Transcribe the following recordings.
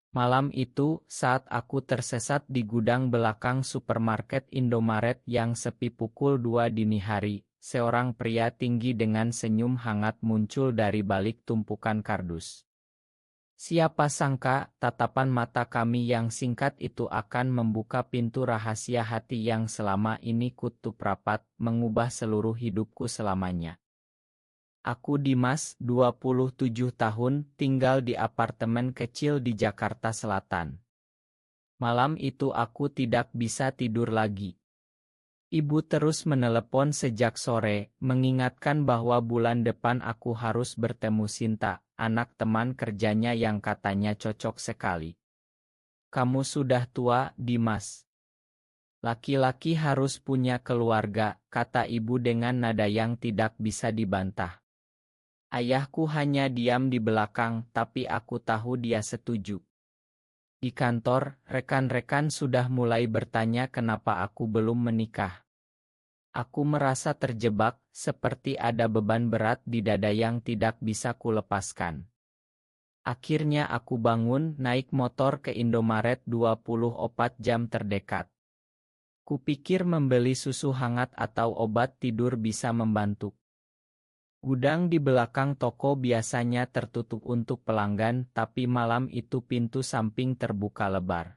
Malam itu, saat aku tersesat di gudang belakang supermarket Indomaret yang sepi pukul 2 dini hari, seorang pria tinggi dengan senyum hangat muncul dari balik tumpukan kardus. Siapa sangka, tatapan mata kami yang singkat itu akan membuka pintu rahasia hati yang selama ini kutup rapat, mengubah seluruh hidupku selamanya. Aku Dimas, 27 tahun, tinggal di apartemen kecil di Jakarta Selatan. Malam itu aku tidak bisa tidur lagi. Ibu terus menelepon sejak sore, mengingatkan bahwa bulan depan aku harus bertemu Sinta, anak teman kerjanya yang katanya cocok sekali. Kamu sudah tua, Dimas. Laki-laki harus punya keluarga, kata ibu dengan nada yang tidak bisa dibantah. Ayahku hanya diam di belakang, tapi aku tahu dia setuju. Di kantor, rekan-rekan sudah mulai bertanya kenapa aku belum menikah. Aku merasa terjebak, seperti ada beban berat di dada yang tidak bisa kulepaskan. Akhirnya aku bangun, naik motor ke Indomaret 24 jam terdekat. Kupikir membeli susu hangat atau obat tidur bisa membantu. Gudang di belakang toko biasanya tertutup untuk pelanggan, tapi malam itu pintu samping terbuka lebar.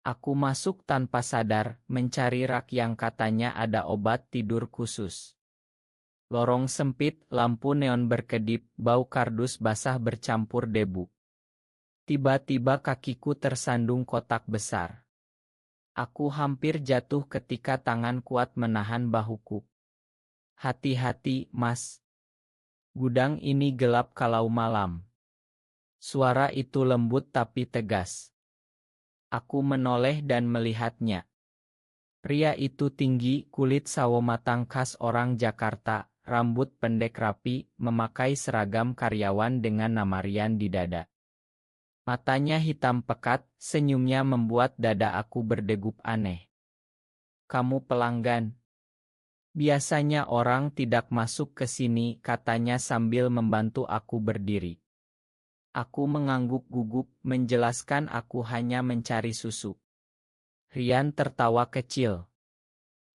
Aku masuk tanpa sadar, mencari rak yang katanya ada obat tidur khusus. Lorong sempit, lampu neon berkedip, bau kardus basah bercampur debu. Tiba-tiba kakiku tersandung kotak besar. Aku hampir jatuh ketika tangan kuat menahan bahuku. Hati-hati, Mas. Gudang ini gelap kalau malam. Suara itu lembut tapi tegas. Aku menoleh dan melihatnya. Pria itu tinggi, kulit sawo matang khas orang Jakarta, rambut pendek rapi, memakai seragam karyawan dengan nama Rian di dada. Matanya hitam pekat, senyumnya membuat dada aku berdegup aneh. Kamu pelanggan. Biasanya orang tidak masuk ke sini, katanya sambil membantu aku berdiri. Aku mengangguk gugup, menjelaskan aku hanya mencari susu. Rian tertawa kecil.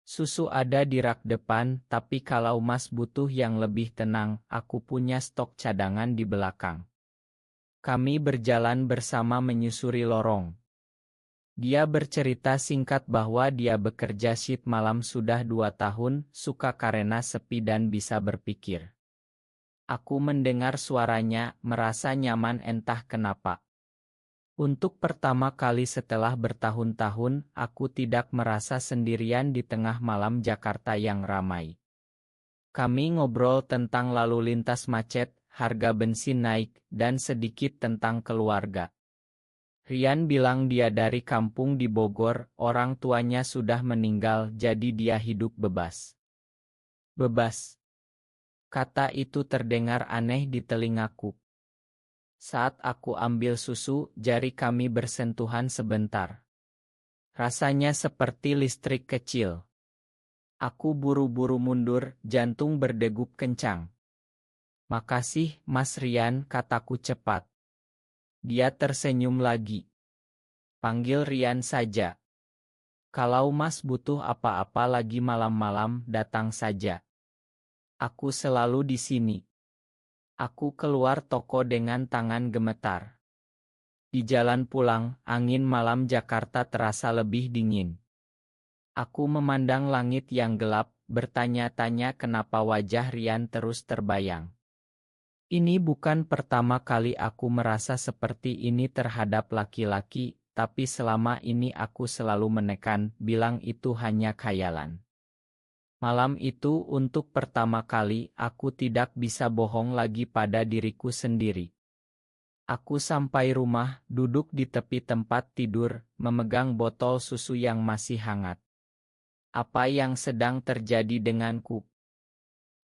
Susu ada di rak depan, tapi kalau Mas butuh yang lebih tenang, aku punya stok cadangan di belakang. Kami berjalan bersama menyusuri lorong. Dia bercerita singkat bahwa dia bekerja shift malam sudah 2 tahun, suka karena sepi dan bisa berpikir. Aku mendengar suaranya, merasa nyaman entah kenapa. Untuk pertama kali setelah bertahun-tahun, aku tidak merasa sendirian di tengah malam Jakarta yang ramai. Kami ngobrol tentang lalu lintas macet, harga bensin naik, dan sedikit tentang keluarga. Rian bilang dia dari kampung di Bogor, orang tuanya sudah meninggal jadi dia hidup bebas. Bebas. Kata itu terdengar aneh di telingaku. Saat aku ambil susu, jari kami bersentuhan sebentar. Rasanya seperti listrik kecil. Aku buru-buru mundur, jantung berdegup kencang. Makasih, Mas Rian, kataku cepat. Dia tersenyum lagi. Panggil Rian saja. Kalau Mas butuh apa-apa lagi malam-malam, datang saja. Aku selalu di sini. Aku keluar toko dengan tangan gemetar. Di jalan pulang, angin malam Jakarta terasa lebih dingin. Aku memandang langit yang gelap, bertanya-tanya kenapa wajah Rian terus terbayang. Ini bukan pertama kali aku merasa seperti ini terhadap laki-laki, tapi selama ini aku selalu menekan, bilang itu hanya khayalan. Malam itu untuk pertama kali aku tidak bisa bohong lagi pada diriku sendiri. Aku sampai rumah, duduk di tepi tempat tidur, memegang botol susu yang masih hangat. Apa yang sedang terjadi denganku?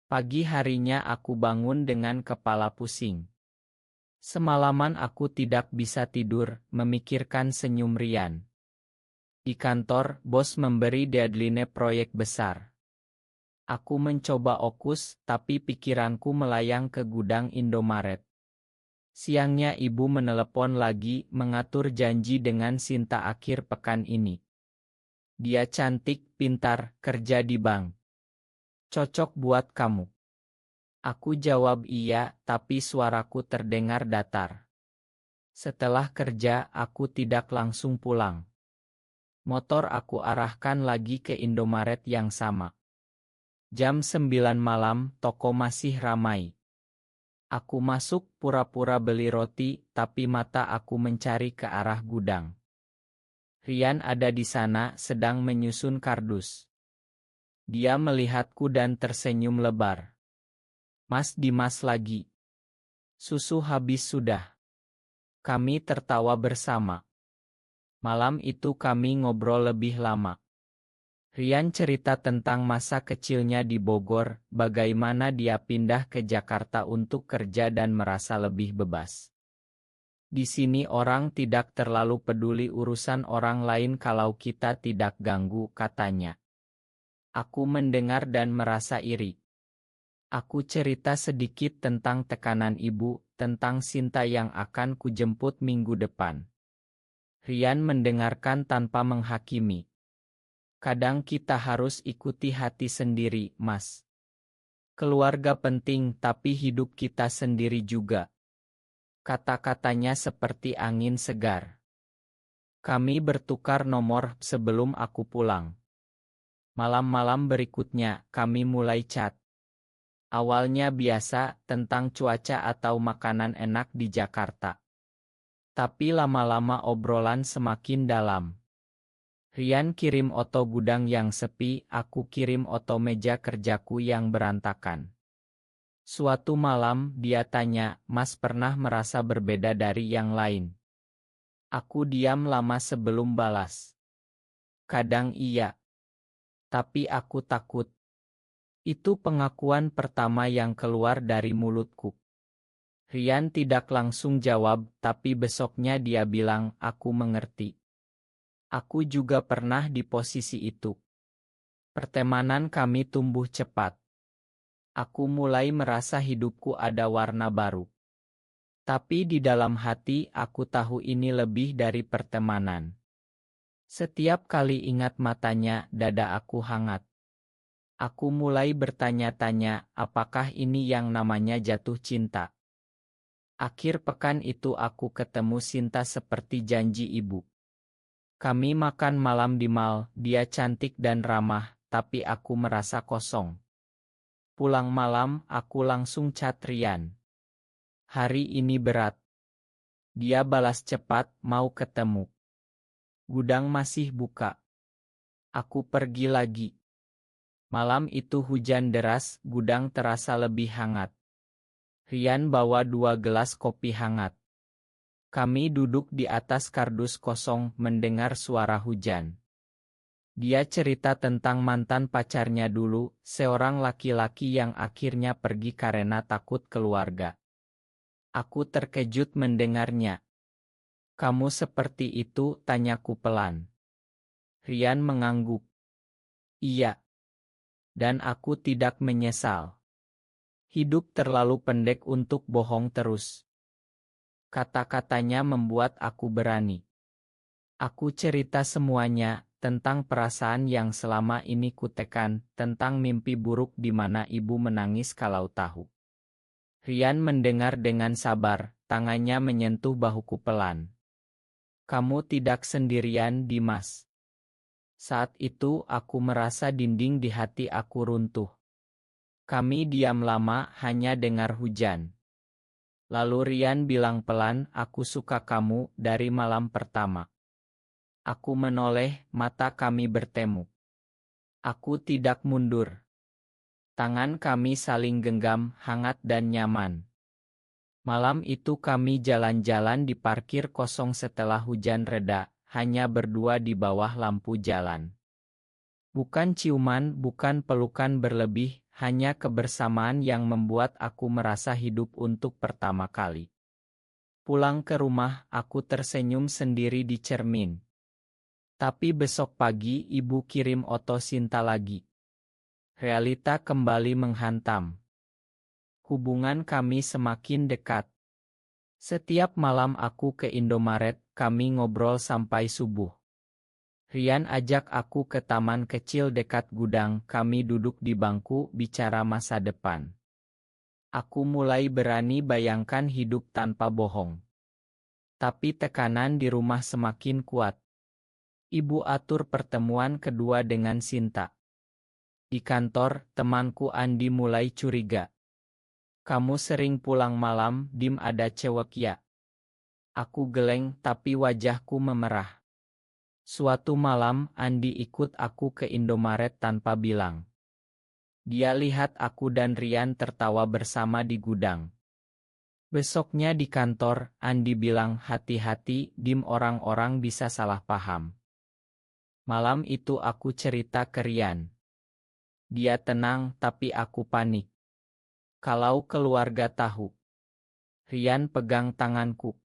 Pagi harinya aku bangun dengan kepala pusing. Semalaman aku tidak bisa tidur, memikirkan senyum Rian. Di kantor, bos memberi deadline proyek besar. Aku mencoba fokus, tapi pikiranku melayang ke gudang Indomaret. Siangnya ibu menelepon lagi mengatur janji dengan Sinta akhir pekan ini. Dia cantik, pintar, kerja di bank. Cocok buat kamu. Aku jawab iya, tapi suaraku terdengar datar. Setelah kerja, aku tidak langsung pulang. Motor aku arahkan lagi ke Indomaret yang sama. Jam 9 malam, toko masih ramai. Aku masuk pura-pura beli roti, tapi mata aku mencari ke arah gudang. Rian ada di sana sedang menyusun kardus. Dia melihatku dan tersenyum lebar. Mas Dimas lagi. Susu habis sudah. Kami tertawa bersama. Malam itu kami ngobrol lebih lama. Rian cerita tentang masa kecilnya di Bogor, bagaimana dia pindah ke Jakarta untuk kerja dan merasa lebih bebas. Di sini orang tidak terlalu peduli urusan orang lain kalau kita tidak ganggu, katanya. Aku mendengar dan merasa iri. Aku cerita sedikit tentang tekanan ibu, tentang Sinta yang akan kujemput minggu depan. Rian mendengarkan tanpa menghakimi. Kadang kita harus ikuti hati sendiri, Mas. Keluarga penting, tapi hidup kita sendiri juga. Kata-katanya seperti angin segar. Kami bertukar nomor sebelum aku pulang. Malam-malam berikutnya, kami mulai chat. Awalnya biasa, tentang cuaca atau makanan enak di Jakarta. Tapi lama-lama obrolan semakin dalam. Rian kirim foto gudang yang sepi, aku kirim foto meja kerjaku yang berantakan. Suatu malam, dia tanya, Mas pernah merasa berbeda dari yang lain? Aku diam lama sebelum balas. Kadang iya. Tapi aku takut. Itu pengakuan pertama yang keluar dari mulutku. Rian tidak langsung jawab, tapi besoknya dia bilang, aku mengerti. Aku juga pernah di posisi itu. Pertemanan kami tumbuh cepat. Aku mulai merasa hidupku ada warna baru. Tapi di dalam hati aku tahu ini lebih dari pertemanan. Setiap kali ingat matanya, dada aku hangat. Aku mulai bertanya-tanya, apakah ini yang namanya jatuh cinta? Akhir pekan itu aku ketemu Sinta seperti janji ibu. Kami makan malam di mall, dia cantik dan ramah, tapi aku merasa kosong. Pulang malam, aku langsung chat Rian. Hari ini berat. Dia balas cepat, mau ketemu. Gudang masih buka. Aku pergi lagi. Malam itu hujan deras, gudang terasa lebih hangat. Rian bawa 2 gelas kopi hangat. Kami duduk di atas kardus kosong mendengar suara hujan. Dia cerita tentang mantan pacarnya dulu, seorang laki-laki yang akhirnya pergi karena takut keluarga. Aku terkejut mendengarnya. Kamu seperti itu, tanyaku pelan. Rian mengangguk. Iya. Dan aku tidak menyesal. Hidup terlalu pendek untuk bohong terus. Kata-katanya membuat aku berani. Aku cerita semuanya, tentang perasaan yang selama ini kutekan, tentang mimpi buruk di mana ibu menangis kalau tahu. Rian mendengar dengan sabar, tangannya menyentuh bahuku pelan. Kamu tidak sendirian, Dimas. Saat itu aku merasa dinding di hati aku runtuh. Kami diam lama hanya dengar hujan. Lalu Rian bilang pelan, aku suka kamu dari malam pertama. Aku menoleh, mata kami bertemu. Aku tidak mundur. Tangan kami saling genggam, hangat dan nyaman. Malam itu kami jalan-jalan di parkir kosong setelah hujan reda, hanya berdua di bawah lampu jalan. Bukan ciuman, bukan pelukan berlebih, hanya kebersamaan yang membuat aku merasa hidup untuk pertama kali. Pulang ke rumah, aku tersenyum sendiri di cermin. Tapi besok pagi ibu kirim foto Sinta lagi. Realita kembali menghantam. Hubungan kami semakin dekat. Setiap malam aku ke Indomaret, kami ngobrol sampai subuh. Rian ajak aku ke taman kecil dekat gudang, kami duduk di bangku bicara masa depan. Aku mulai berani bayangkan hidup tanpa bohong. Tapi tekanan di rumah semakin kuat. Ibu atur pertemuan kedua dengan Sinta. Di kantor, temanku Andi mulai curiga. Kamu sering pulang malam, Dim, ada cewek ya? Aku geleng tapi wajahku memerah. Suatu malam, Andi ikut aku ke Indomaret tanpa bilang. Dia lihat aku dan Rian tertawa bersama di gudang. Besoknya di kantor, Andi bilang, hati-hati, Dim, orang-orang bisa salah paham. Malam itu aku cerita ke Rian. Dia tenang tapi aku panik. Kalau keluarga tahu. Rian pegang tanganku.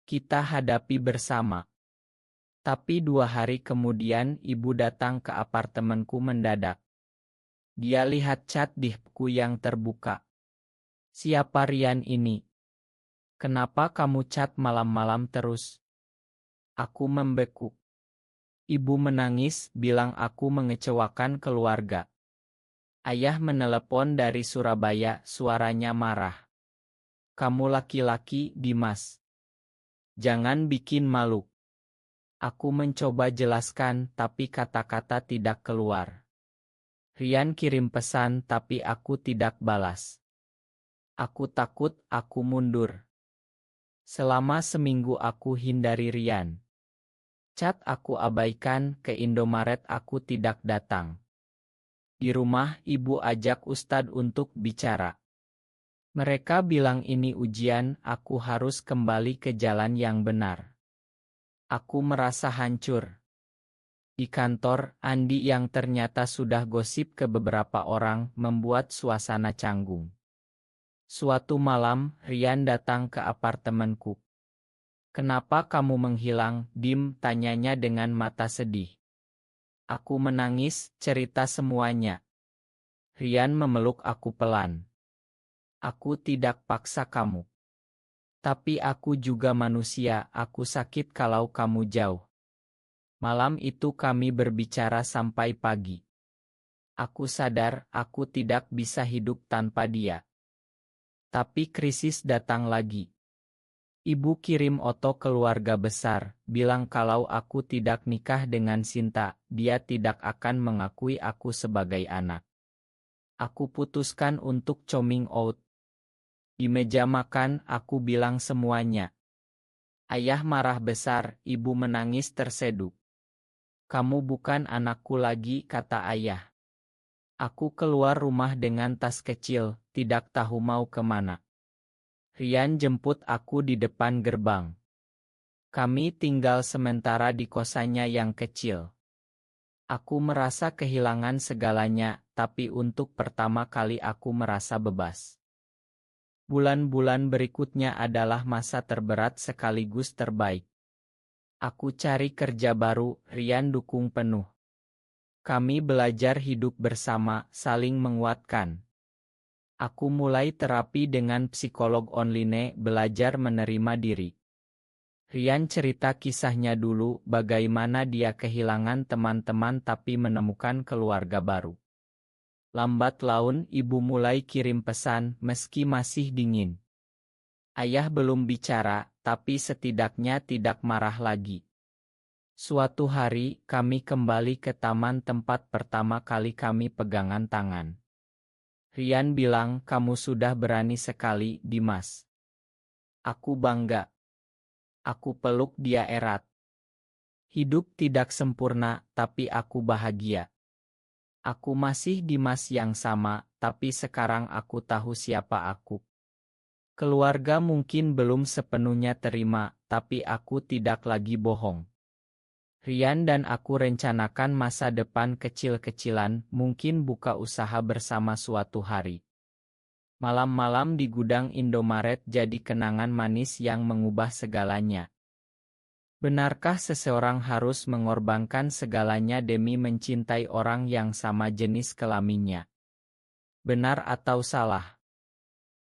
Kita hadapi bersama. Tapi 2 hari kemudian ibu datang ke apartemenku mendadak. Dia lihat chat di HP-ku yang terbuka. Siapa Rian ini? Kenapa kamu chat malam-malam terus? Aku membeku. Ibu menangis, bilang aku mengecewakan keluarga. Ayah menelepon dari Surabaya, suaranya marah. Kamu laki-laki, Dimas. Jangan bikin malu. Aku mencoba jelaskan, tapi kata-kata tidak keluar. Rian kirim pesan, tapi aku tidak balas. Aku takut, aku mundur. Selama seminggu aku hindari Rian. Chat aku abaikan, ke Indomaret aku tidak datang. Di rumah, ibu ajak Ustadz untuk bicara. Mereka bilang ini ujian, aku harus kembali ke jalan yang benar. Aku merasa hancur. Di kantor, Andi yang ternyata sudah gosip ke beberapa orang, membuat suasana canggung. Suatu malam, Rian datang ke apartemenku. Kenapa kamu menghilang, Dim? Tanyanya dengan mata sedih. Aku menangis, cerita semuanya. Rian memeluk aku pelan. Aku tidak paksa kamu. Tapi aku juga manusia, aku sakit kalau kamu jauh. Malam itu kami berbicara sampai pagi. Aku sadar, aku tidak bisa hidup tanpa dia. Tapi krisis datang lagi. Ibu kirim foto keluarga besar, bilang kalau aku tidak nikah dengan Sinta, dia tidak akan mengakui aku sebagai anak. Aku putuskan untuk coming out. Di meja makan, aku bilang semuanya. Ayah marah besar, ibu menangis terseduh. Kamu bukan anakku lagi, kata ayah. Aku keluar rumah dengan tas kecil, tidak tahu mau kemana. Rian jemput aku di depan gerbang. Kami tinggal sementara di kosannya yang kecil. Aku merasa kehilangan segalanya, tapi untuk pertama kali aku merasa bebas. Bulan-bulan berikutnya adalah masa terberat sekaligus terbaik. Aku cari kerja baru, Rian dukung penuh. Kami belajar hidup bersama, saling menguatkan. Aku mulai terapi dengan psikolog online, belajar menerima diri. Rian cerita kisahnya dulu, bagaimana dia kehilangan teman-teman tapi menemukan keluarga baru. Lambat laun, ibu mulai kirim pesan, meski masih dingin. Ayah belum bicara, tapi setidaknya tidak marah lagi. Suatu hari, kami kembali ke taman tempat pertama kali kami pegangan tangan. Rian bilang, kamu sudah berani sekali, Dimas. Aku bangga. Aku peluk dia erat. Hidup tidak sempurna, tapi aku bahagia. Aku masih Dimas yang sama, tapi sekarang aku tahu siapa aku. Keluarga mungkin belum sepenuhnya terima, tapi aku tidak lagi bohong. Rian dan aku rencanakan masa depan kecil-kecilan, mungkin buka usaha bersama suatu hari. Malam-malam di gudang Indomaret jadi kenangan manis yang mengubah segalanya. Benarkah seseorang harus mengorbankan segalanya demi mencintai orang yang sama jenis kelaminnya? Benar atau salah?